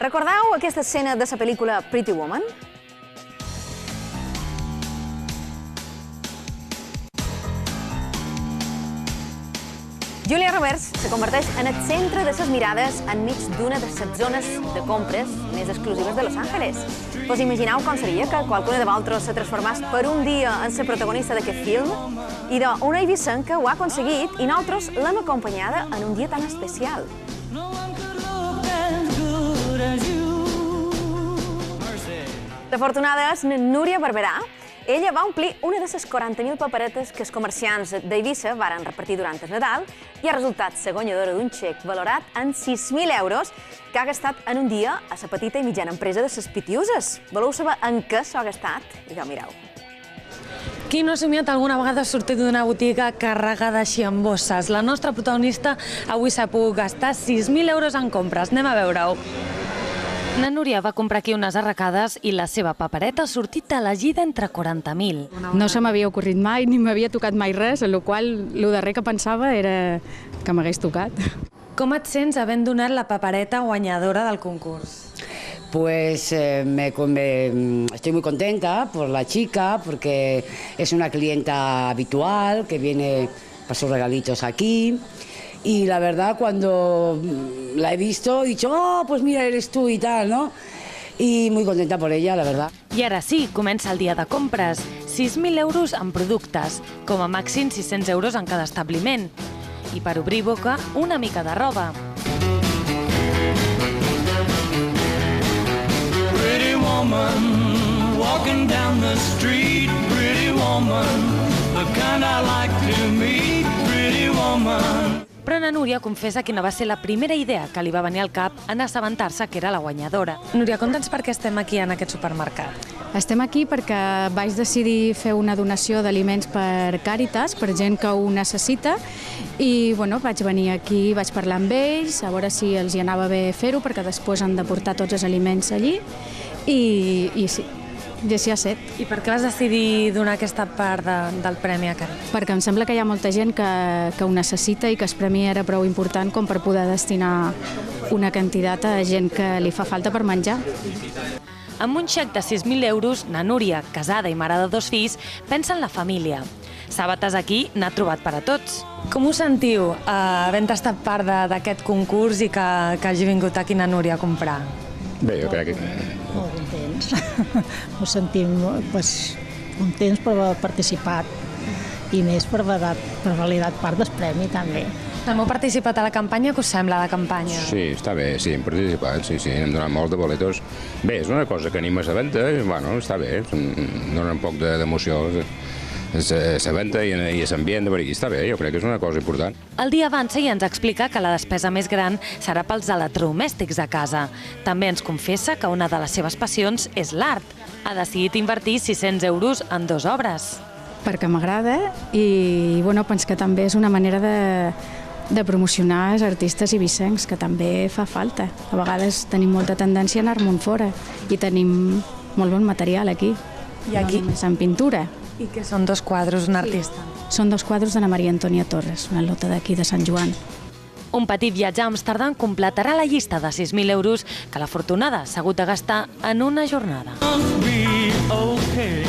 Recordeu aquesta escena de la pel·lícula Pretty Woman? Julia Roberts se converteix en el centre de les mirades enmig d'una de les zones de compres més exclusives de Los Angeles. Us imagineu com seria que qualcuna de vosaltres se transformés per un dia en la protagonista d'aquest film? I una eivissenca ho ha aconseguit i nosaltres l'hem acompanyada en un dia tan especial. L'afortunada és Núria Barberà. Ella va omplir una de les 40.000 paperetes que els comerciants d'Eivissa varen repartir durant el Nadal i ha resultat la guanyadora d'un xec valorat en 6.000 euros que ha gastat en un dia a la petita i mitjana empresa de les Pitiuses. Voleu saber en què s'ha gastat? Idò, mireu. Qui no ha somiat alguna vegada sortir d'una botiga carregada així amb bosses? La nostra protagonista avui s'ha pogut gastar 6.000 euros en compres. Anem a veure-ho. Na Núria va comprar aquí unes arracades i la seva papereta ha sortit elegida entre 40.000. No se m'havia ocorrit mai, ni m'havia tocat mai res, el qual el darrer que pensava era que m'hagués tocat. Com et sents havent donat la papereta guanyadora del concurs? Pues estoy muy contenta por la chica, porque es una clienta habitual que viene para sus regalitos aquí. Y la verdad, cuando la he visto, he dicho, oh, pues mira, eres tú y tal, ¿no? Y muy contenta por ella, la verdad. I ara sí, comença el dia de compres. 6.000 euros en productes, com a màxim 600 euros en cada establiment. I per obrir boca, una mica de roba. Pretty woman, walking down the street, pretty woman, the kind I like to meet, pretty woman. Però na Núria confessa que no va ser la primera idea que li va venir al cap en assabentar-se que era la guanyadora. Núria, conta'ns per què estem aquí en aquest supermercat. Estem aquí perquè vaig decidir fer una donació d'aliments per Càritas, per gent que ho necessita, i vaig venir aquí, vaig parlar amb ells, a veure si els hi anava bé fer-ho, perquè després han de portar tots els aliments allí, i sí. I així ha set. I per què vas decidir donar aquesta part del premi a Càritas? Perquè em sembla que hi ha molta gent que ho necessita i que el premi era prou important com per poder destinar una quantitat a gent que li fa falta per menjar. Amb un xec de 6.000 euros, na Núria, casada i mare de 2 fills, pensa en la família. Sabates aquí n'ha trobat per a tots. Com us sentiu havent estat part d'aquest concurs i que hagi vingut aquí na Núria a comprar? Bé, jo crec que... Molt contents. Ens sentim contents per haver participat i més per haver validat part del premi també. També heu participat a la campanya, què us sembla la campanya? Sí, està bé, sí, hem participat, sí, hem donat molts de boletos. Bé, és una cosa que anima a la venda, bueno, està bé, dona un poc d'emoció a la venda i a l'ambient, està bé, jo crec que és una cosa important. El dia avança i ens explica que la despesa més gran serà pels electrodomèstics de casa. També ens confessa que una de les seves passions és l'art. Ha decidit invertir 600 euros en 2 obres. Perquè m'agrada i penso que també és una manera de promocionar els artistes eivissencs, que també fa falta. A vegades tenim molta tendència a anar-me'n fora i tenim molt bon material aquí. I aquí? No només en pintura. I què són 2 quadros, un artista? Són 2 quadros de la Maria Antònia Torres, una lota d'aquí de Sant Joan. Un petit viatge a Amsterdam completarà la llista de 6.000 euros que la Fortunada s'ha hagut de gastar en una jornada. Be okay.